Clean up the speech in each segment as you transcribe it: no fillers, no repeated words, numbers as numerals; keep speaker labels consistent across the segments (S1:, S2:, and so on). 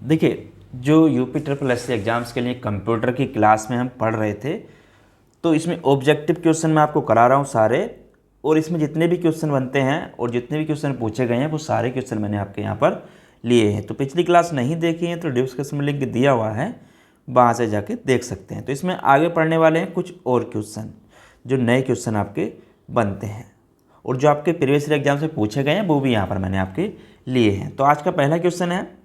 S1: देखिए, जो UP triple S C exams के लिए कंप्यूटर की क्लास में हम पढ़ रहे थे, तो इसमें ऑब्जेक्टिव क्वेश्चन मैं आपको करा रहा हूँ सारे, और इसमें जितने भी क्वेश्चन बनते हैं और जितने भी क्वेश्चन पूछे गए हैं वो सारे क्वेश्चन मैंने आपके यहाँ पर लिए हैं। तो पिछली क्लास नहीं देखी है तो डिस्क्रिप्शन में लिंक दिया हुआ है, वहाँ से जाके देख सकते हैं। तो इसमें आगे पढ़ने वाले हैं कुछ और क्वेश्चन, जो नए क्वेश्चन आपके बनते हैं और जो आपके प्रीवियस एग्जाम से पूछे गए हैं वो भी यहाँ पर मैंने आपके लिए हैं। तो आज का पहला क्वेश्चन है,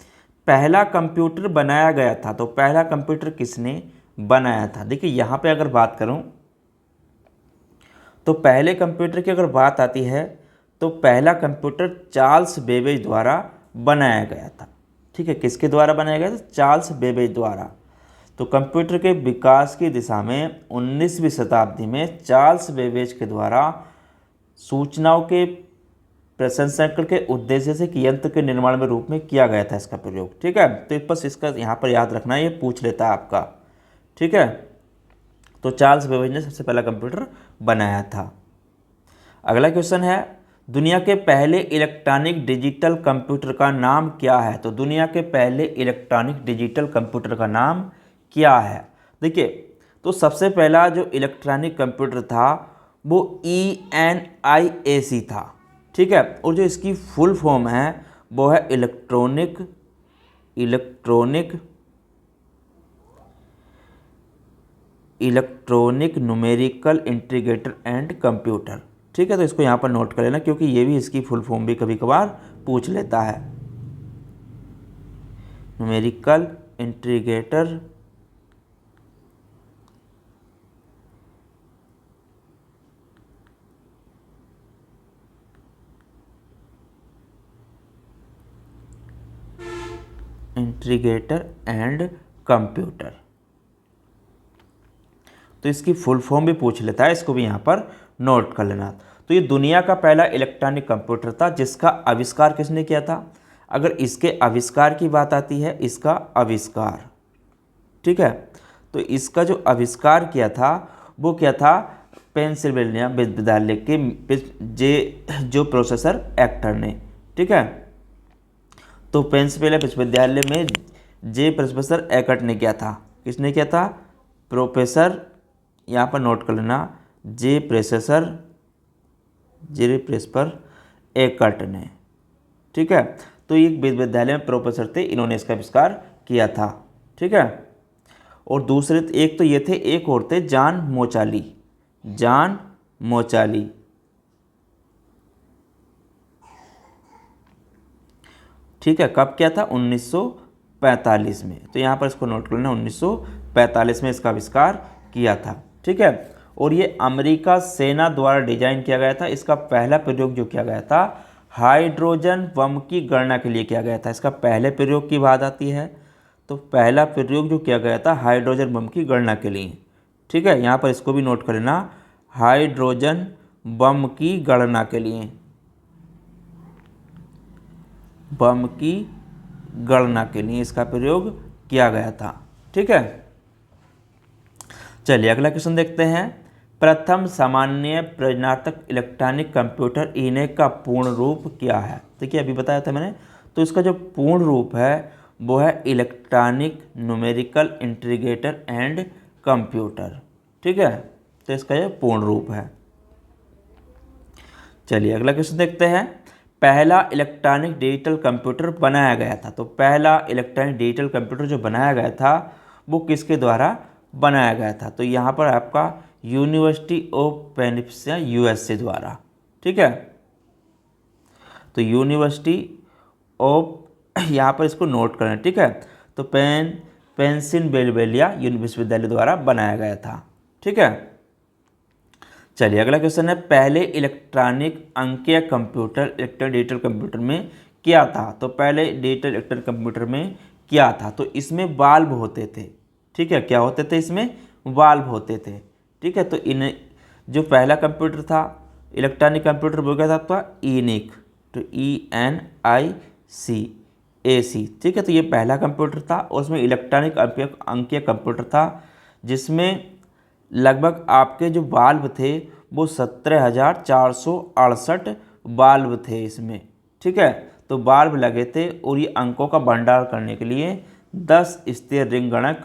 S1: पहला कंप्यूटर बनाया गया था। तो पहला कंप्यूटर किसने बनाया था? देखिए यहाँ पे अगर बात करूँ तो पहले कंप्यूटर की अगर बात आती है तो पहला कंप्यूटर चार्ल्स बेबेज द्वारा बनाया गया था। ठीक है, किसके द्वारा बनाया गया था? चार्ल्स बेबेज द्वारा। तो कंप्यूटर के विकास की दिशा में 19वीं शताब्दी में चार्ल्स बेबेज के द्वारा सूचनाओं के प्रसंस्करण के उद्देश्य से यंत्र के निर्माण में रूप में किया गया था इसका प्रयोग। ठीक है, तो बस इसका यहाँ पर याद रखना है, ये पूछ लेता है आपका। ठीक है, तो चार्ल्स बेबेज ने सबसे पहला कंप्यूटर बनाया था। अगला क्वेश्चन है, दुनिया के पहले इलेक्ट्रॉनिक डिजिटल कंप्यूटर का नाम क्या है? तो दुनिया के पहले इलेक्ट्रॉनिक डिजिटल कंप्यूटर का नाम क्या है? देखिए, तो सबसे पहला जो इलेक्ट्रॉनिक कंप्यूटर था वो ENIAC था। ठीक है, और जो इसकी फुल फॉर्म है वो है electronic numerical integrator and computer. ठीक है, तो इसको यहाँ पर नोट कर लेना क्योंकि ये भी इसकी फुल फॉर्म भी कभी कभार पूछ लेता है। न्यूमेरिकल इंटीग्रेटर एंड कंप्यूटर, तो इसकी फुल फॉर्म भी पूछ लेता है, इसको भी यहाँ पर नोट कर लेना। तो ये दुनिया का पहला इलेक्ट्रॉनिक कंप्यूटर था जिसका आविष्कार किसने किया था? अगर इसके आविष्कार की बात आती है, इसका आविष्कार, ठीक है, तो इसका जो आविष्कार किया था वो क्या था? पेंसिल्वेनिया विश्वविद्यालय के जो प्रोफेसर एक्टर ने। ठीक है, तो पेंसिल्वेनिया विश्वविद्यालय में प्रोफेसर एकट ने किया था। किसने किया था? प्रोफेसर, यहाँ पर नोट कर लेना, प्रोफेसर एकट ने। ठीक है, तो ये विश्वविद्यालय में प्रोफेसर थे, इन्होंने इसका आविष्कार किया था। ठीक है, और दूसरे एक तो ये थे, एक और थे जॉन मोचाली। ठीक है, कब किया था? 1945 में। तो यहाँ पर इसको नोट कर लेना, 1945 में इसका आविष्कार किया था। ठीक है, और ये अमेरिका सेना द्वारा डिजाइन किया गया था। इसका पहला प्रयोग जो किया गया था हाइड्रोजन बम की गणना के लिए किया गया था। इसका पहले प्रयोग की बात आती है तो पहला प्रयोग जो किया गया था हाइड्रोजन बम की गणना के लिए। ठीक है, यहाँ पर इसको भी नोट कर लेना, हाइड्रोजन बम की गणना के लिए, इसका प्रयोग किया गया था। ठीक है, चलिए अगला क्वेश्चन देखते हैं। प्रथम सामान्य प्रयोजनात्मक इलेक्ट्रॉनिक कंप्यूटर ENIAC का पूर्ण रूप क्या है? देखिए अभी बताया था मैंने, तो इसका जो पूर्ण रूप है वो है electronic numerical integrator and computer. ठीक है, तो इसका ये पूर्ण रूप है। चलिए अगला क्वेश्चन देखते हैं। पहला इलेक्ट्रॉनिक डिजिटल कंप्यूटर बनाया गया था। तो पहला इलेक्ट्रॉनिक डिजिटल कंप्यूटर जो बनाया गया था वो किसके द्वारा बनाया गया था? तो यहाँ पर आपका यूनिवर्सिटी ऑफ पेंसिल्वेनिया USA द्वारा। ठीक है, तो यूनिवर्सिटी ऑफ, यहाँ पर इसको नोट करना। ठीक है, तो पेंसिल्वेनिया विश्वविद्यालय द्वारा बनाया गया था। ठीक है, चलिए अगला क्वेश्चन है, पहले इलेक्ट्रॉनिक अंकीय कंप्यूटर इलेक्ट्रॉनिक डिजिटल कंप्यूटर में क्या था? तो पहले डिजिटल इलेक्ट्रॉनिक कंप्यूटर में क्या था? तो इसमें वाल्व होते थे। ठीक है, क्या होते थे? इसमें वाल्व होते थे। ठीक है, तो इन जो पहला कंप्यूटर था इलेक्ट्रॉनिक कंप्यूटर वो क्या था आपका? ENIAC, तो ENIAC। ठीक है, तो ये पहला कंप्यूटर था और उसमें इलेक्ट्रॉनिक अंकीय कंप्यूटर था जिसमें लगभग आपके जो वाल्व थे वो 17,468 वाल्व थे इसमें। ठीक है, तो बाल्ब लगे थे और ये अंकों का भंडार करने के लिए 10 स्थिर रिंग गणक,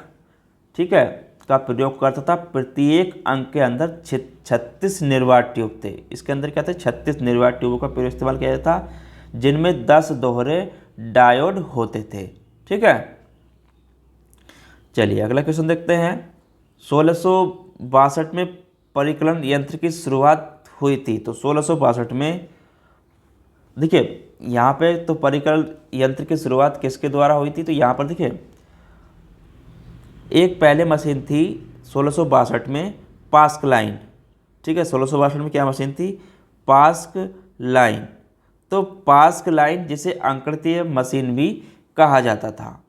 S1: ठीक है, का प्रयोग करता था। प्रत्येक अंक के अंदर 36 निर्वात ट्यूब थे। इसके अंदर क्या थे? 36 निर्वात ट्यूबों का प्रयोग इस्तेमाल किया जाता था, जिनमें 10 दोहरे डायोड होते थे। ठीक है, चलिए अगला क्वेश्चन देखते हैं। 1662 में परिकलन यंत्र की शुरुआत हुई थी। तो 1662 में देखिए यहाँ पे तो परिकलन यंत्र की शुरुआत किसके द्वारा हुई थी? तो यहाँ पर देखिए एक पहले मशीन थी 1662 में, पास्क लाइन। ठीक है, 1662 में क्या मशीन थी? पास्क लाइन। तो पास्क लाइन जिसे अंकगणितीय मशीन भी कहा जाता था।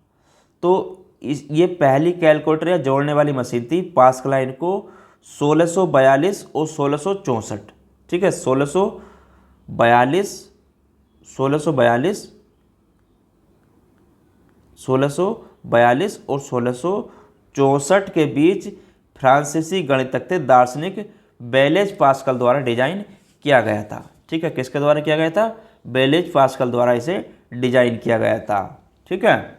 S1: तो ये पहली कैलकुलेटर या जोड़ने वाली मशीन थी। पास्क लाइन को 1642 और 1664, ठीक है, 1642 और 1664 के बीच फ्रांसीसी गणितज्ञ दार्शनिक बेलेज पास्कल द्वारा डिजाइन किया गया था। ठीक है, किसके द्वारा किया गया था? बेलेज पास्कल द्वारा इसे डिजाइन किया गया था। ठीक है,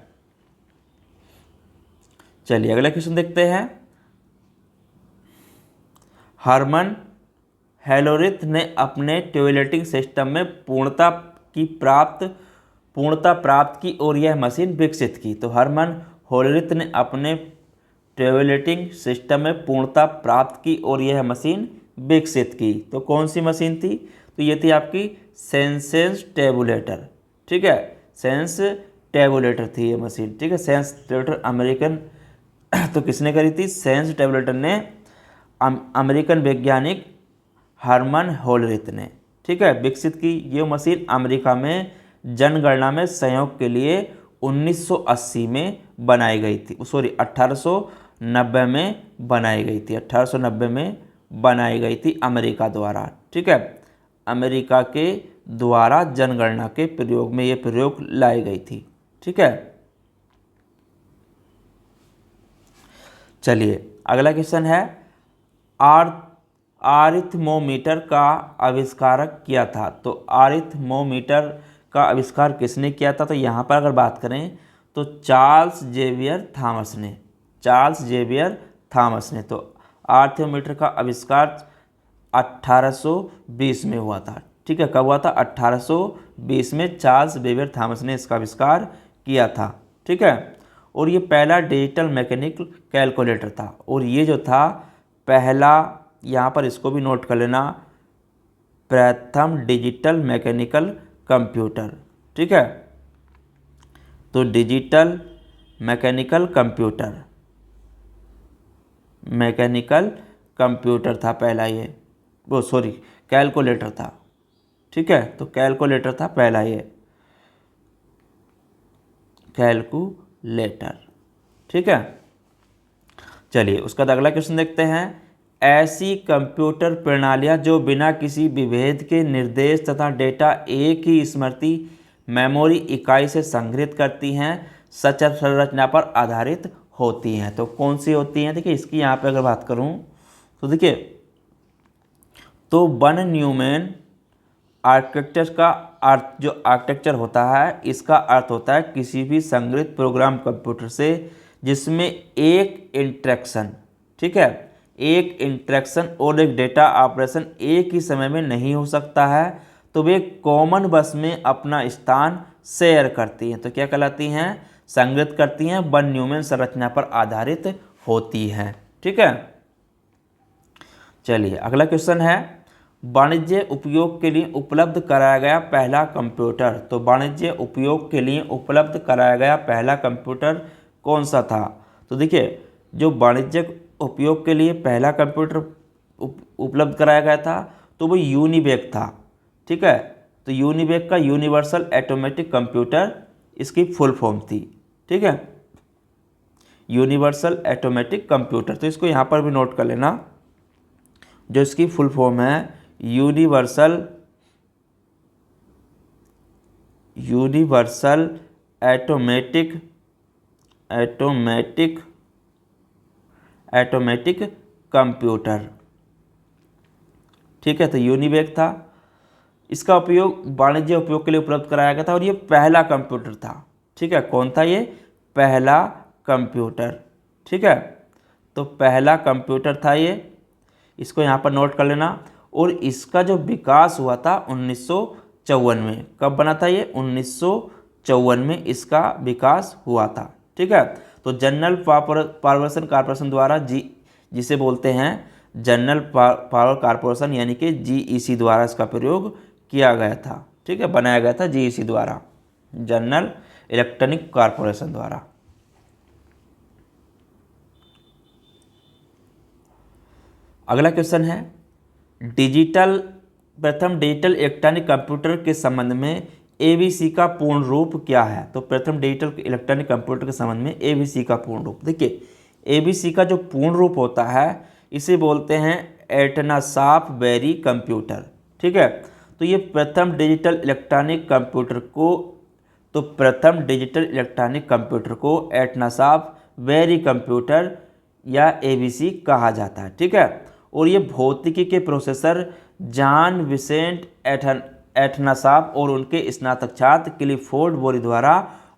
S1: चलिए अगला क्वेश्चन देखते हैं। हरमन हेलोरिथ ने अपने ट्यूबुलेटिंग सिस्टम में पूर्णता प्राप्त की और यह मशीन विकसित की। तो हरमन हेलोरिथ ने अपने ट्यूबुलेटिंग सिस्टम में पूर्णता प्राप्त की और यह मशीन विकसित की। तो कौन सी मशीन थी? तो ये थी आपकी सेंसेस टेबुलेटर। ठीक है, सेंस टेबुलेटर थी ये मशीन। ठीक है, सेंस टेबुलेटर अमेरिकन तो किसने करी थी? सेंस टेबुलेटर ने अमेरिकन वैज्ञानिक हरमन हेलोरिथ ने, ठीक है, विकसित की। ये मशीन अमेरिका में जनगणना में सहयोग के लिए 1980 में बनाई गई थी। 1890 में बनाई गई थी। 1890 में बनाई गई थी अमेरिका द्वारा। ठीक है, अमेरिका के द्वारा जनगणना के प्रयोग में ये प्रयोग लाई गई थी। ठीक है, चलिए अगला क्वेश्चन है। आरिथमोमीटर का आविष्कारक किया था। तो आरिथमोमीटर का आविष्कार किसने किया था? तो यहाँ पर अगर बात करें तो चार्ल्स जेवियर थॉमस ने। तो आरिथमोमीटर का आविष्कार 1820 में हुआ था। ठीक है, कब हुआ था? 1820 में चार्ल्स जेवियर थॉमस ने इसका आविष्कार किया था। ठीक है, और ये पहला डिजिटल मैकेनिकल कैलकुलेटर था। और ये जो था पहला, यहाँ पर इसको भी नोट कर लेना, प्रथम डिजिटल मैकेनिकल कंप्यूटर। ठीक है, तो डिजिटल मैकेनिकल कंप्यूटर था पहला, ये कैलकुलेटर था। ठीक है, तो कैलकुलेटर था पहला ये कैलकुलेटर। ठीक है, चलिए उसका अगला क्वेश्चन देखते हैं। ऐसी कंप्यूटर प्रणालियां जो बिना किसी विभेद के निर्देश तथा डेटा एक ही स्मृति मेमोरी इकाई से संग्रहित करती हैं, सचर संरचना पर आधारित होती हैं। तो कौन सी होती हैं? देखिए इसकी यहाँ पे अगर बात करूँ तो देखिए, तो वन न्यूमैन आर्किटेक्चर का अर्थ, जो आर्किटेक्चर होता है इसका अर्थ होता है किसी भी संग्रहित प्रोग्राम कंप्यूटर से जिसमें एक इंस्ट्रक्शन, ठीक है, एक इंस्ट्रक्शन और एक डेटा ऑपरेशन एक ही समय में नहीं हो सकता है, तो वे कॉमन बस में अपना स्थान शेयर करती हैं। तो क्या कहलाती हैं? संग्रहित करती हैं, वन न्यूमैन संरचना पर आधारित होती हैं। ठीक है, चलिए अगला क्वेश्चन है। वाणिज्य उपयोग के लिए उपलब्ध कराया गया पहला कंप्यूटर। तो वाणिज्य उपयोग के लिए उपलब्ध कराया गया पहला कंप्यूटर कौन सा था? तो देखिए जो वाणिज्यिक उपयोग के लिए पहला कंप्यूटर उपलब्ध कराया गया था तो वो यूनिवेक था। ठीक है, तो यूनिवेक का यूनिवर्सल ऑटोमेटिक कंप्यूटर इसकी फुल फॉर्म थी। ठीक है, यूनिवर्सल ऑटोमेटिक कंप्यूटर, तो इसको यहाँ पर भी नोट कर लेना, जो इसकी फुल फॉर्म है यूनिवर्सल ऑटोमेटिक कंप्यूटर। ठीक है, तो यूनिवेक था। इसका उपयोग वाणिज्य उपयोग के लिए उपलब्ध कराया गया था और ये पहला कंप्यूटर था। ठीक है, कौन था ये? पहला कंप्यूटर। ठीक है, तो पहला कंप्यूटर था ये, इसको यहाँ पर नोट कर लेना। और इसका जो विकास हुआ था 1954 में। कब बना था ये? 1954 में इसका विकास हुआ था। ठीक है, तो जनरल पावर कॉर्पोरेशन द्वारा जिसे बोलते हैं जनरल पावर कॉर्पोरेशन यानी कि जीईसी द्वारा इसका प्रयोग किया गया था। ठीक है, बनाया गया था जीईसी द्वारा, जनरल इलेक्ट्रॉनिक कॉर्पोरेशन द्वारा। अगला क्वेश्चन है प्रथम डिजिटल इलेक्ट्रॉनिक कंप्यूटर के संबंध में एबीसी का पूर्ण रूप क्या है? तो प्रथम डिजिटल इलेक्ट्रॉनिक कंप्यूटर के संबंध में एबीसी का पूर्ण रूप, देखिए एबीसी का जो पूर्ण रूप होता है इसे बोलते हैं एटनासॉफ बेरी कंप्यूटर। ठीक है, तो ये प्रथम डिजिटल इलेक्ट्रॉनिक कंप्यूटर को एटनासॉफ बेरी कंप्यूटर या एबीसी कहा जाता है। ठीक है, और ये भौतिकी के प्रोफेसर जॉन विसेंट एटनासॉफ और उनके स्नातक छात्र क्लिफोर्ड बोरी द्वारा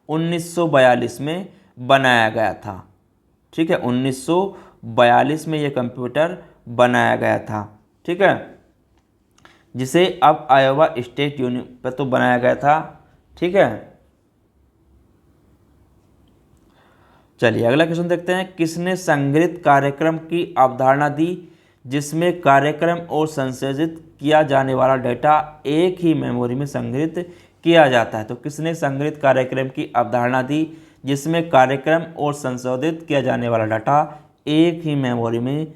S1: 1942 में बनाया गया था। ठीक है, 1942 में ये कंप्यूटर बनाया गया था। ठीक है, जिसे अब आयोवा स्टेट यूनिवर्सिटी पर तो बनाया गया था। ठीक है, चलिए अगला क्वेश्चन देखते हैं। किसने संग्रहित कार्यक्रम की अवधारणा दी जिसमें कार्यक्रम और संशोधित किया जाने वाला डेटा एक ही मेमोरी में संग्रहित किया जाता है? तो किसने संग्रहित कार्यक्रम की अवधारणा दी जिसमें कार्यक्रम और संशोधित किया जाने वाला डाटा एक ही मेमोरी में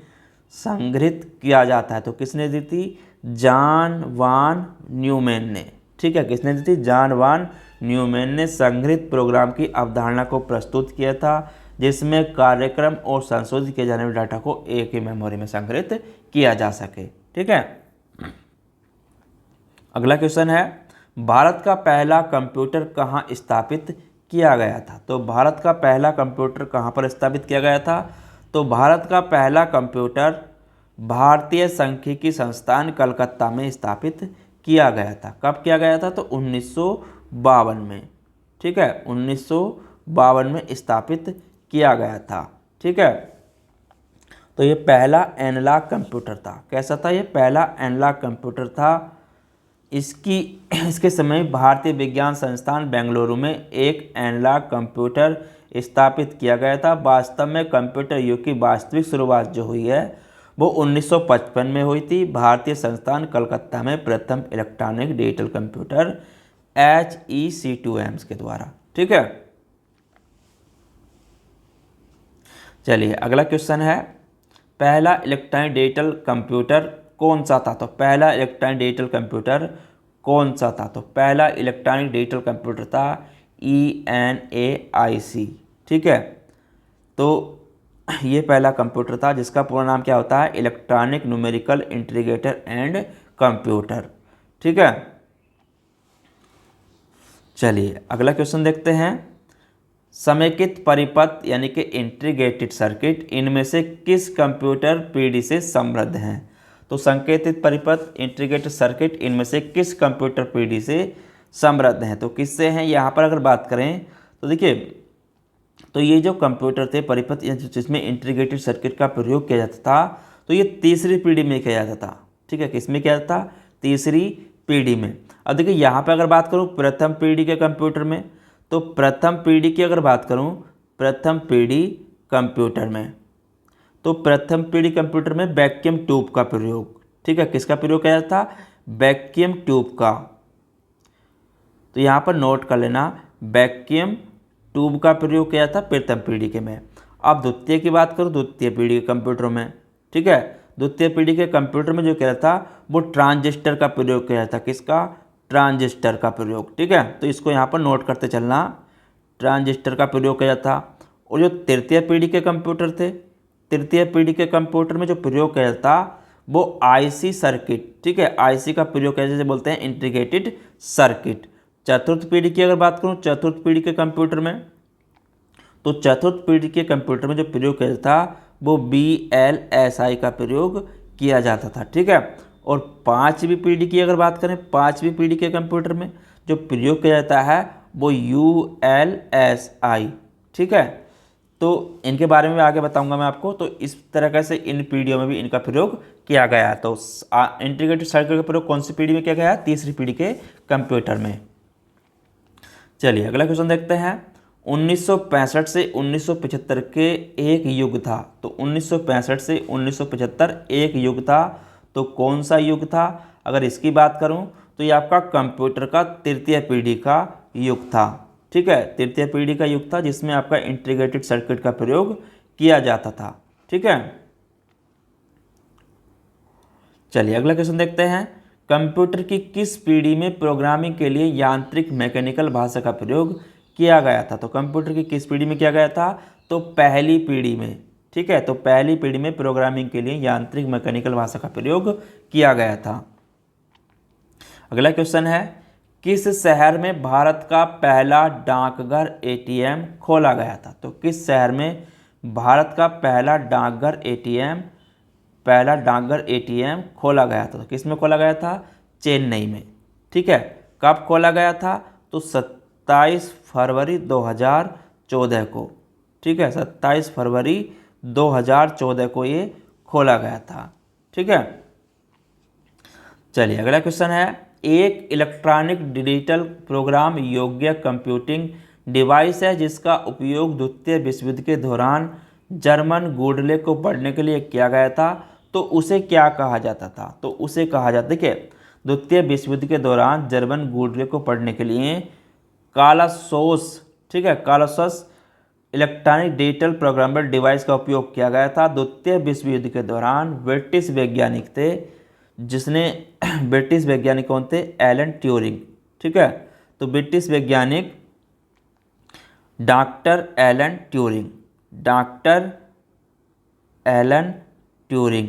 S1: संग्रहित किया जाता है? तो किसने दी थी? जॉन वान न्यूमैन ने। ठीक है, किसने दी थी? जॉन वान न्यूमैन ने संग्रहित प्रोग्राम की अवधारणा को प्रस्तुत किया था जिसमें कार्यक्रम और संशोधित किए जाने वाले डाटा को एक ही मेमोरी में संग्रहित किया जा सके। ठीक है, अगला क्वेश्चन है भारत का पहला कंप्यूटर कहाँ स्थापित किया गया था? तो भारत का पहला कंप्यूटर कहाँ पर स्थापित किया गया था? तो भारत का पहला कंप्यूटर भारतीय सांख्यिकी संस्थान कलकत्ता में स्थापित किया गया था। कब किया गया था? तो 1952 में। ठीक है, 1952 में स्थापित किया गया था। ठीक है, तो ये पहला एनालॉग कंप्यूटर था। कैसा था ये? पहला एनालॉग कंप्यूटर था। इसके समय भारतीय विज्ञान संस्थान बेंगलुरु में एक एनालॉग कंप्यूटर स्थापित किया गया था। वास्तव में कंप्यूटर युग की वास्तविक शुरुआत जो हुई है वो 1955 में हुई थी। भारतीय संस्थान कलकत्ता में प्रथम इलेक्ट्रॉनिक डिजिटल कंप्यूटर HEC2M के द्वारा। ठीक है, चलिए अगला क्वेश्चन है पहला इलेक्ट्रॉनिक डिजिटल कंप्यूटर कौन सा था? तो पहला इलेक्ट्रॉनिक डिजिटल कंप्यूटर कौन सा था? तो पहला इलेक्ट्रॉनिक डिजिटल कंप्यूटर था ENAIC। ठीक है, तो ये पहला कंप्यूटर था जिसका पूरा नाम क्या होता है? Electronic numerical integrator and computer. ठीक है, चलिए अगला क्वेश्चन देखते हैं। समेकित परिपथ यानी कि इंटीग्रेटेड सर्किट इनमें से किस कंप्यूटर पीढ़ी से समृद्ध हैं? तो संकेतित परिपथ इंटीग्रेटेड सर्किट इनमें से किस कंप्यूटर पीढ़ी से समृद्ध हैं? तो किससे हैं? यहाँ पर अगर बात करें तो देखिए, तो ये जो कंप्यूटर थे परिपथ जिसमें इंटीग्रेटेड सर्किट का प्रयोग किया जाता था तो ये तीसरी पीढ़ी में किया जाता था। ठीक है, किस में किया जाता था? तीसरी पीढ़ी में। अब देखिए यहाँ पे अगर बात करूँ प्रथम पीढ़ी के कंप्यूटर में, तो प्रथम पीढ़ी की अगर बात करूँ प्रथम पीढ़ी कंप्यूटर में, तो प्रथम पीढ़ी कंप्यूटर में वैक्यूम ट्यूब का प्रयोग, ठीक है, किसका प्रयोग किया जाता था? वैक्यूम ट्यूब का। तो यहाँ पर नोट कर लेना, वैक्यूम ट्यूब का प्रयोग किया था प्रथम पीढ़ी के में। अब द्वितीय की बात करूँ, द्वितीय पीढ़ी के कंप्यूटर में, ठीक है, द्वितीय पीढ़ी के कंप्यूटर में जो किया था वो ट्रांजिस्टर का प्रयोग किया था। किसका? ट्रांजिस्टर का प्रयोग। ठीक है, तो इसको यहाँ पर नोट करते चलना, ट्रांजिस्टर का प्रयोग किया था। और जो तृतीय पीढ़ी के कंप्यूटर थे, तृतीय पीढ़ी के कंप्यूटर में जो प्रयोग किया था वो आईसी सर्किट, ठीक है, आईसी का प्रयोग किया जैसे बोलते हैं इंटीग्रेटेड सर्किट। चतुर्थ पीढ़ी की अगर बात करूँ, चतुर्थ पीढ़ी के कंप्यूटर में, तो चतुर्थ पीढ़ी के कंप्यूटर में जो प्रयोग किया था वो VLSI का प्रयोग किया जाता था। ठीक है, और 5वीं पीढ़ी की अगर बात करें, 5वीं पीढ़ी के कंप्यूटर में जो प्रयोग किया जाता है वो ULSI, ठीक है। तो इनके बारे में आगे बताऊंगा मैं आपको। तो इस तरह से इन पीढ़ियों में भी इनका प्रयोग किया गया है। तो इंटीग्रेटेड सर्किट का प्रयोग कौन सी पीढ़ी में किया गया है? तीसरी पीढ़ी के कंप्यूटर में। चलिए अगला क्वेश्चन देखते हैं। 1965 से 1975 के एक युग था। तो 1965 से 1975 एक युग था, तो कौन सा युग था? अगर इसकी बात करूं तो ये आपका कंप्यूटर का तृतीय पीढ़ी का युग था, ठीक है। तृतीय पीढ़ी का युग था जिसमें आपका इंटीग्रेटेड सर्किट का प्रयोग किया जाता था, ठीक है। चलिए अगला क्वेश्चन देखते हैं। कंप्यूटर की किस पीढ़ी में प्रोग्रामिंग के लिए यांत्रिक मैकेनिकल भाषा का प्रयोग किया गया था? तो कंप्यूटर की किस पीढ़ी में किया गया था? तो पहली पीढ़ी में, ठीक है। तो पहली पीढ़ी में प्रोग्रामिंग के लिए यांत्रिक मैकेनिकल भाषा का प्रयोग किया गया था। अगला क्वेश्चन है, किस शहर में भारत का पहला डाकघर ATM खोला गया था? तो किस शहर में भारत का पहला डाकघर ATM खोला गया था? तो किस में खोला गया था? चेन्नई में, ठीक है। कब खोला गया था? तो 27 फरवरी 2014 को, ठीक है। 27 फरवरी 2014 को ये खोला गया था, ठीक है। चलिए अगला क्वेश्चन है, एक इलेक्ट्रॉनिक डिजिटल प्रोग्राम योग्य कंप्यूटिंग डिवाइस है जिसका उपयोग द्वितीय विश्व युद्ध के दौरान जर्मन गुडले को पढ़ने के लिए किया गया था, तो उसे क्या कहा जाता था? तो उसे कहा जाता, देखिए, द्वितीय विश्व युद्ध के दौरान जर्मन गुडले को पढ़ने के लिए कालासोस, ठीक है, कालासोस इलेक्ट्रॉनिक डिजिटल प्रोग्रामेबल डिवाइस का उपयोग किया गया था। द्वितीय विश्व युद्ध के दौरान ब्रिटिश वैज्ञानिक थे, जिसने ब्रिटिश वैज्ञानिक कौन थे? एलन ट्यूरिंग, ठीक है। तो ब्रिटिश वैज्ञानिक doctor Alan Turing, doctor Alan Turing,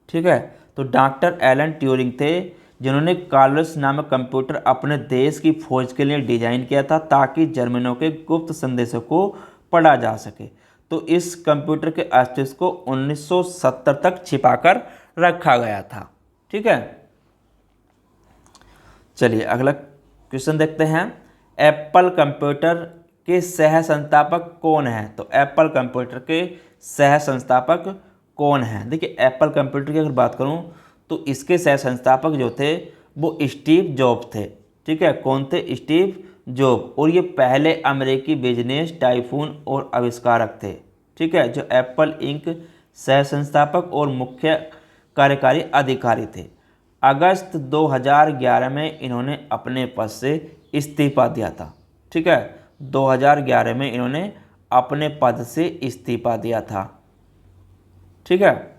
S1: ठीक है। तो डॉक्टर एलन ट्यूरिंग थे जिन्होंने कार्लस नामक कंप्यूटर अपने देश की फौज के लिए डिजाइन किया था ताकि जर्मनों के गुप्त संदेशों को पढ़ा जा सके। तो इस कंप्यूटर के अस्तित्व को 1970 तक छिपाकर रखा गया था, ठीक है। चलिए अगला क्वेश्चन देखते हैं। एप्पल कंप्यूटर के सह संस्थापक कौन है? तो एप्पल कंप्यूटर के सह संस्थापक कौन है? देखिए, एप्पल कंप्यूटर की अगर बात करूं तो इसके सह संस्थापक जो थे वो स्टीव जॉब थे, ठीक है। कौन थे? Steve job. और ये पहले अमेरिकी बिजनेस टाइकून और आविष्कारक थे, ठीक है, जो एप्पल इंक सह संस्थापक और मुख्य कार्यकारी अधिकारी थे। अगस्त 2011 में इन्होंने अपने पद से इस्तीफा दिया था, ठीक है। 2011 में इन्होंने अपने पद से इस्तीफा दिया था, ठीक है।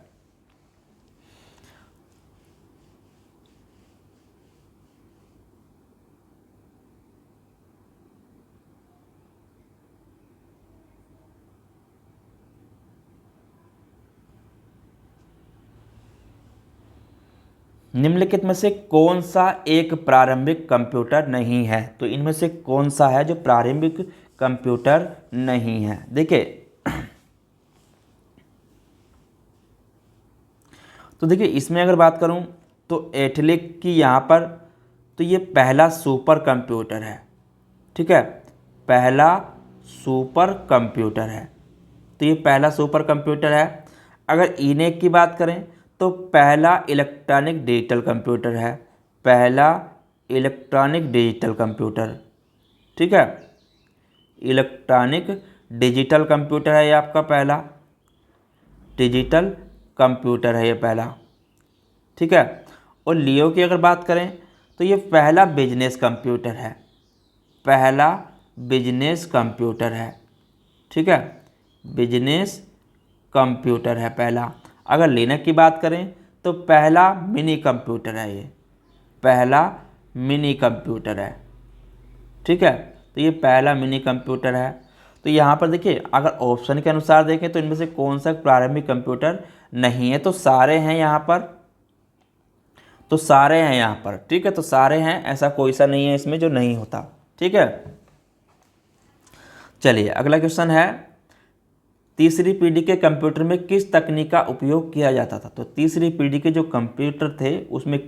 S1: निम्नलिखित में से कौन सा एक प्रारंभिक कंप्यूटर नहीं है? तो इनमें से कौन सा है जो प्रारंभिक कंप्यूटर नहीं है? देखिए, तो देखिए इसमें अगर बात करूं तो एटलिक की यहाँ पर, तो ये पहला सुपर कंप्यूटर है, ठीक है, पहला सुपर कंप्यूटर है। तो ये पहला सुपर कंप्यूटर है। अगर इनेक की बात करें तो पहला इलेक्ट्रॉनिक डिजिटल कंप्यूटर है, पहला इलेक्ट्रॉनिक डिजिटल कंप्यूटर, ठीक है। इलेक्ट्रॉनिक डिजिटल कंप्यूटर है ये आपका पहला डिजिटल कंप्यूटर है ये पहला, ठीक है। और लियो की अगर बात करें तो ये पहला बिजनेस कंप्यूटर है, पहला बिजनेस कंप्यूटर है, ठीक है, बिजनेस कंप्यूटर है पहला। अगर लिनक्स की बात करें तो पहला मिनी कंप्यूटर है ये, पहला मिनी कंप्यूटर है, ठीक है। तो ये पहला मिनी कंप्यूटर है। तो यहाँ पर देखिए, अगर ऑप्शन के अनुसार देखें तो इनमें से कौन सा प्रारंभिक कंप्यूटर नहीं है? तो सारे हैं यहाँ पर, तो सारे हैं यहाँ पर, ठीक है। तो सारे हैं, ऐसा कोई सा नहीं है इसमें जो नहीं होता, ठीक है। चलिए अगला क्वेश्चन है, तीसरी पीढ़ी के कंप्यूटर में किस तकनीक का उपयोग किया जाता था? तो तीसरी पीढ़ी के जो कंप्यूटर थे उसमें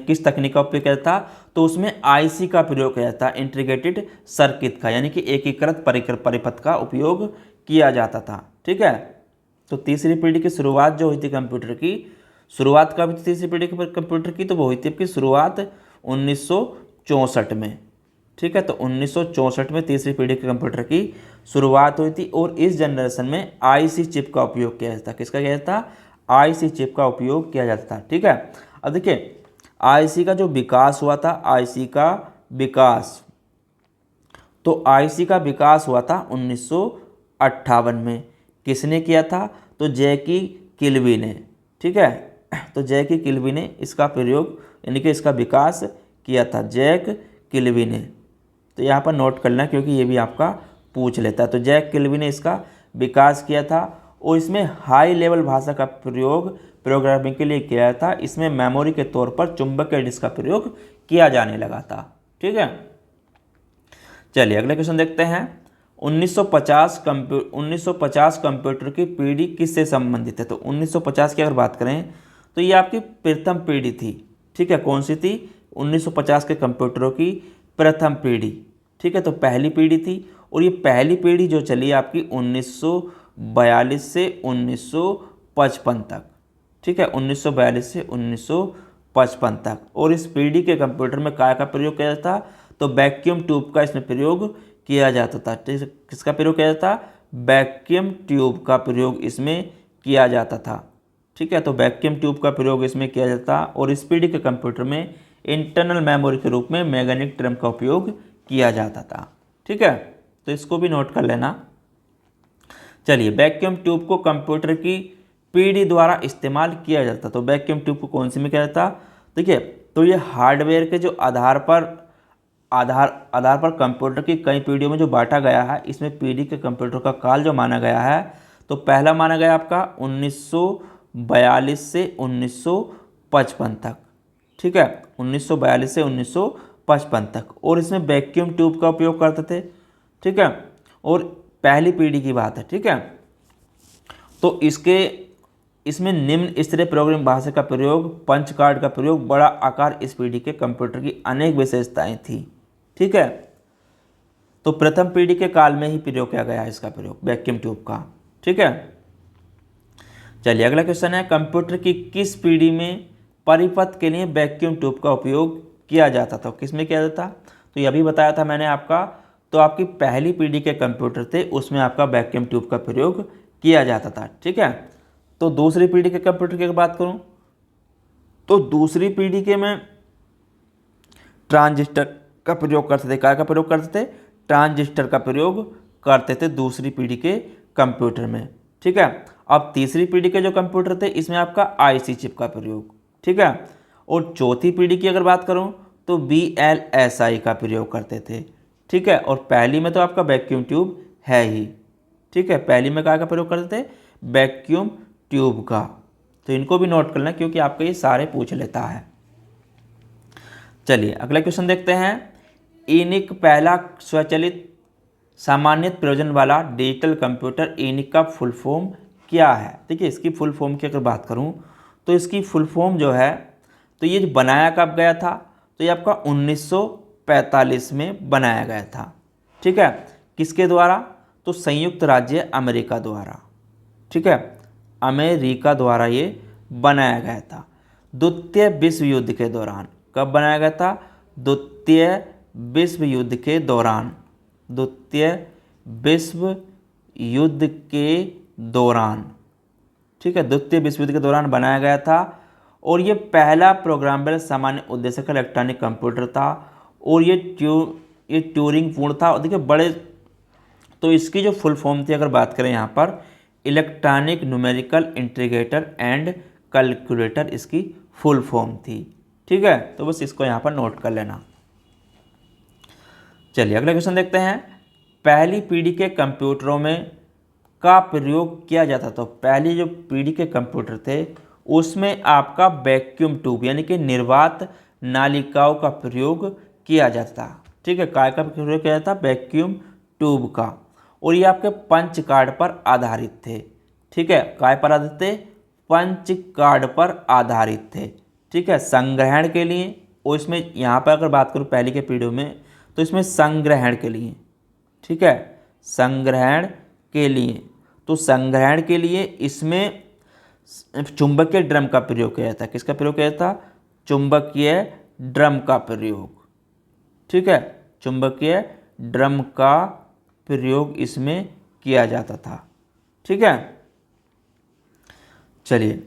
S1: किस तकनीक का उपयोग किया था? तो उसमें आईसी का प्रयोग किया जाता, इंटीग्रेटेड सर्किट का, यानी कि एकीकृत परिपथ का उपयोग किया जाता था। ठीक है, तो तीसरी पीढ़ी की शुरुआत जो हुई थी कंप्यूटर की, शुरुआत कब थी तीसरी पीढ़ी के कंप्यूटर की? तो वो हुई थी आपकी शुरुआत 1964 में। ठीक है, तो 1964 में तीसरी पीढ़ी के कंप्यूटर की शुरुआत हुई थी और इस जनरेशन में आईसी चिप का उपयोग किया जाता था। किसका किया जाता? आईसी चिप का उपयोग किया जाता था। ठीक है, अब देखिए आईसी का जो विकास हुआ था, आईसी का विकास, तो आईसी का विकास हुआ था 1958 में। किसने किया था? तो जैकी किल्बी ने। ठीक है, तो जैकी किल्बी ने इसका प्रयोग यानी कि इसका विकास किया था, जैक किल्बी ने। तो यहाँ पर नोट करना क्योंकि ये भी आपका पूछ लेता है। तो जैक किल्बी ने इसका विकास किया था और इसमें हाई लेवल भाषा का प्रयोग प्रोग्रामिंग के लिए किया था। इसमें मेमोरी के तौर पर चुंबकीय डिस्क का प्रयोग किया जाने लगा था। ठीक है, चलिए अगले क्वेश्चन देखते हैं। 1950 कंप्यूटर की पीढ़ी किससे संबंधित है? तो 1950 की अगर बात करें तो ये आपकी प्रथम पीढ़ी थी। ठीक है, कौन सी थी? 1950 के कंप्यूटरों की प्रथम पीढ़ी। ठीक है, तो पहली पीढ़ी थी और ये पहली पीढ़ी जो चली आपकी 1942 से 1955 तक। ठीक है, 1942 से 1955 तक। और इस पीढ़ी के कंप्यूटर में काय का प्रयोग किया जाता? तो वैक्यूम ट्यूब का इसमें प्रयोग किया जाता था। किसका प्रयोग किया जाता? वैक्यूम ट्यूब का प्रयोग इसमें किया जाता था। ठीक है, तो वैक्यूम ट्यूब का प्रयोग इसमें किया जाता और इस पीढ़ी के कंप्यूटर में इंटरनल मेमोरी के रूप में मैग्नेटिक ड्रम का उपयोग किया जाता था। ठीक है, तो इसको भी नोट कर लेना। चलिए, वैक्यूम ट्यूब को कंप्यूटर की पीढ़ी द्वारा इस्तेमाल किया जाता। तो वैक्यूम ट्यूब को कौन सी में किया जाता? देखिए, तो ये हार्डवेयर के जो आधार पर कंप्यूटर की कई पीढ़ियों में जो बांटा गया है, इसमें पीढ़ी के कंप्यूटर का काल जो माना गया है, तो पहला माना गया आपका 1942 से 1955 तक। ठीक है, 1942 से 1955 तक। और इसमें वैक्यूम ट्यूब का उपयोग करते थे। ठीक है, और पहली पीढ़ी की बात है। ठीक है, तो इसमें निम्न स्तरीय प्रोग्रामिंग भाषा का प्रयोग, पंच कार्ड का प्रयोग, बड़ा आकार इस पीढ़ी के कंप्यूटर की अनेक विशेषताएं थी। ठीक है, तो प्रथम पीढ़ी के काल में ही प्रयोग किया गया है इसका प्रयोग वैक्यूम ट्यूब का। ठीक है, चलिए अगला क्वेश्चन है, कंप्यूटर की किस पीढ़ी में परिपथ के लिए वैक्यूम ट्यूब का उपयोग किया जाता था? किस में किया जाता? तो यह भी बताया था मैंने आपका। तो आपकी पहली पीढ़ी के कंप्यूटर थे उसमें आपका वैक्यूम ट्यूब का प्रयोग किया जाता था। ठीक है, तो दूसरी पीढ़ी के कंप्यूटर की बात करूं तो दूसरी पीढ़ी के में ट्रांजिस्टर का प्रयोग करते थे। क्या का प्रयोग करते थे? ट्रांजिस्टर का प्रयोग करते थे दूसरी पीढ़ी के कंप्यूटर में। ठीक है, अब तीसरी पीढ़ी के जो कंप्यूटर थे इसमें आपका आईसी चिप का प्रयोग। ठीक है, और चौथी पीढ़ी की अगर बात करूं तो VLSI का प्रयोग करते थे। ठीक है, और पहली में तो आपका वैक्यूम ट्यूब है ही। ठीक है, पहली में क्या का प्रयोग करते थे? वैक्यूम ट्यूब का। तो इनको भी नोट करना क्योंकि आपको ये सारे पूछ लेता है। चलिए अगला क्वेश्चन देखते हैं। ENIAC पहला स्वचालित सामान्यत प्रयोजन वाला डिजिटल कंप्यूटर ENIAC का फुल फॉर्म क्या है? देखिए, इसकी फुल फॉर्म की अगर बात करूं तो इसकी फुल फॉर्म जो है, तो ये बनाया कब गया था? तो ये आपका 1945 में बनाया गया था। ठीक है, किसके द्वारा? तो संयुक्त राज्य अमेरिका द्वारा। ठीक है, अमेरिका द्वारा ये बनाया गया था द्वितीय विश्व युद्ध के दौरान। कब बनाया गया था? द्वितीय विश्व युद्ध के दौरान। द्वितीय विश्व युद्ध के दौरान। ठीक है, द्वितीय विश्व युद्ध के दौरान बनाया गया था और ये पहला प्रोग्रामेबल सामान्य उद्देश्य का इलेक्ट्रॉनिक कंप्यूटर था और ये ट्यूरिंग पूर्ण था। और देखिए बड़े, तो इसकी जो फुल फॉर्म थी अगर बात करें यहाँ पर, electronic numerical integrator and calculator इसकी फुल फॉर्म थी। ठीक है, तो बस इसको यहाँ पर नोट कर लेना। चलिए अगला क्वेश्चन देखते हैं। पहली पीढ़ी के कंप्यूटरों में का प्रयोग किया जाता था। तो पहली जो पीढ़ी के कंप्यूटर थे उसमें आपका वैक्यूम ट्यूब यानी कि निर्वात नालिकाओं का प्रयोग किया जाता था। ठीक है, काय का प्रयोग किया जाता? वैक्यूम ट्यूब का। और ये आपके पंच कार्ड पर आधारित थे। ठीक है, काय पर आधारित थे? पंच कार्ड पर आधारित थे। ठीक है, संग्रहण के लिए, और इसमें यहाँ पर अगर बात करूँ पहले के पीढ़ियों में तो इसमें संग्रहण के लिए, ठीक है, संग्रहण के लिए, तो संग्रहण के लिए इसमें चुंबकीय ड्रम का प्रयोग किया जाता है। किसका प्रयोग किया जाता? चुंबकीय ड्रम का प्रयोग। ठीक है, चुंबकीय ड्रम का प्रयोग इसमें किया जाता था। ठीक है, चलिए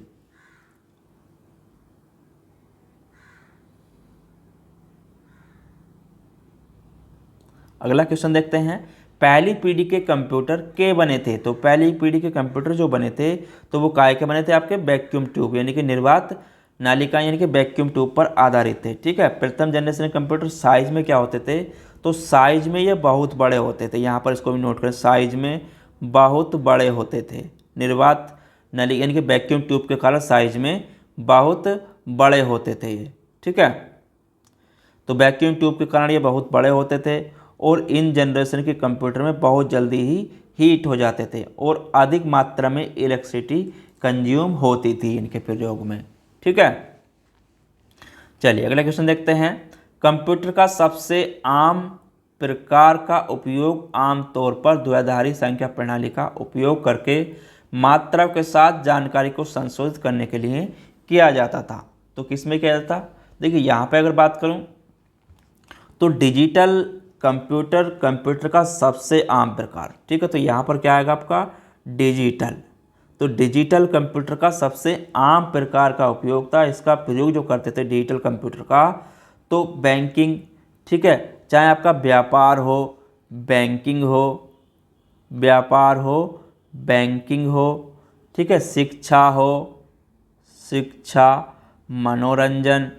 S1: अगला क्वेश्चन देखते हैं। पहली पीढ़ी के कंप्यूटर के बने थे? तो पहली पीढ़ी के कंप्यूटर जो बने थे तो वो काय के बने थे? आपके वैक्यूम ट्यूब यानी कि निर्वात नालिका यानी कि वैक्यूम ट्यूब पर आधारित थे। ठीक है, प्रथम जनरेशन कंप्यूटर साइज में क्या होते थे? तो साइज में ये बहुत बड़े होते थे। यहाँ पर इसको भी नोट करें, साइज में बहुत बड़े होते थे। निर्वात नालिका यानी कि वैक्यूम ट्यूब के कारण साइज में बहुत बड़े होते थे ये। ठीक है, तो वैक्यूम ट्यूब के कारण ये बहुत बड़े होते थे और इन जनरेशन के कंप्यूटर में बहुत जल्दी ही हीट हो जाते थे और अधिक मात्रा में इलेक्ट्रिसिटी कंज्यूम होती थी इनके प्रयोग में। ठीक है, चलिए अगला क्वेश्चन देखते हैं। कंप्यूटर का सबसे आम प्रकार का उपयोग आमतौर पर द्विआधारी संख्या प्रणाली का उपयोग करके मात्रा के साथ जानकारी को संशोधित करने के लिए किया जाता था। तो किस में किया जाता? देखिए यहाँ पे अगर बात करूँ तो डिजिटल कंप्यूटर का सबसे आम प्रकार। ठीक है, तो यहाँ पर क्या आएगा आपका? डिजिटल। तो डिजिटल कंप्यूटर का सबसे आम प्रकार का उपयोग था। इसका प्रयोग जो करते थे डिजिटल कंप्यूटर का, तो बैंकिंग, ठीक है, चाहे आपका व्यापार हो, बैंकिंग हो, व्यापार हो, बैंकिंग हो, ठीक है, शिक्षा हो, शिक्षा, मनोरंजन,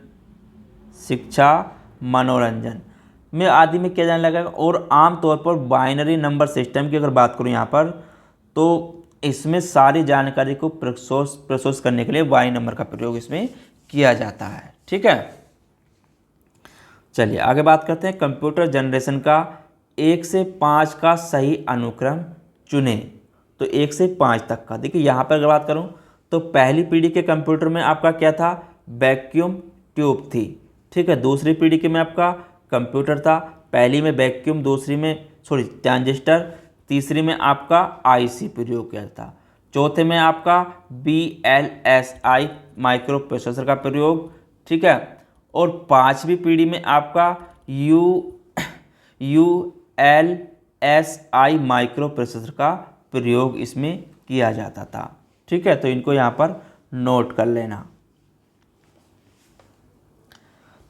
S1: शिक्षा, मनोरंजन में आदि में किया जाने लगा। और आमतौर पर बाइनरी नंबर सिस्टम की अगर बात करूँ यहाँ पर, तो इसमें सारी जानकारी को प्रोसेस करने के लिए बाइनरी नंबर का प्रयोग इसमें किया जाता है। ठीक है, चलिए आगे बात करते हैं। कंप्यूटर जनरेशन का 1 से 5 का सही अनुक्रम चुनें। तो 1 से 5 तक का, देखिए यहाँ पर अगर बात करूँ तो पहली पीढ़ी के कंप्यूटर में आपका क्या था? वैक्यूम ट्यूब थी। ठीक है, दूसरी पीढ़ी के में आपका कंप्यूटर था, पहली में वैक्यूम, दूसरी में ट्रांजिस्टर, तीसरी में आपका आईसी प्रयोग किया था, चौथे में आपका VLSI माइक्रो प्रोसेसर का प्रयोग। ठीक है, और पांचवी पीढ़ी में आपका ULSI माइक्रो प्रोसेसर का प्रयोग इसमें किया जाता था। ठीक है, तो इनको यहाँ पर नोट कर लेना।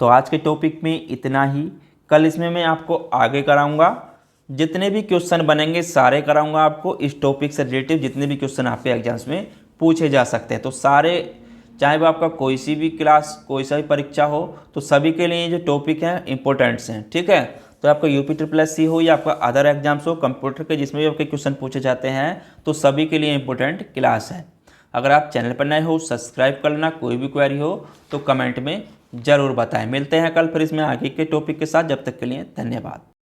S1: तो आज के टॉपिक में इतना ही। कल इसमें मैं आपको आगे कराऊंगा, जितने भी क्वेश्चन बनेंगे सारे कराऊंगा आपको। इस टॉपिक से रिलेटेड जितने भी क्वेश्चन आपके एग्जाम्स में पूछे जा सकते हैं, तो सारे, चाहे वो आपका कोई सी भी क्लास, कोई सा भी परीक्षा हो, तो सभी के लिए जो टॉपिक हैं इंपॉर्टेंट्स हैं। ठीक है, तो आपका UP-SSC हो या आपका अदर एग्जाम्स हो कंप्यूटर के, जिसमें भी आपके क्वेश्चन पूछे जाते हैं, तो सभी के लिए इंपॉर्टेंट क्लास है। अगर आप चैनल पर नए हो सब्सक्राइब कर लेना। कोई भी क्वेरी हो तो कमेंट में ज़रूर बताएं। मिलते हैं कल फिर इसमें आगे के टॉपिक के साथ। जब तक के लिए धन्यवाद।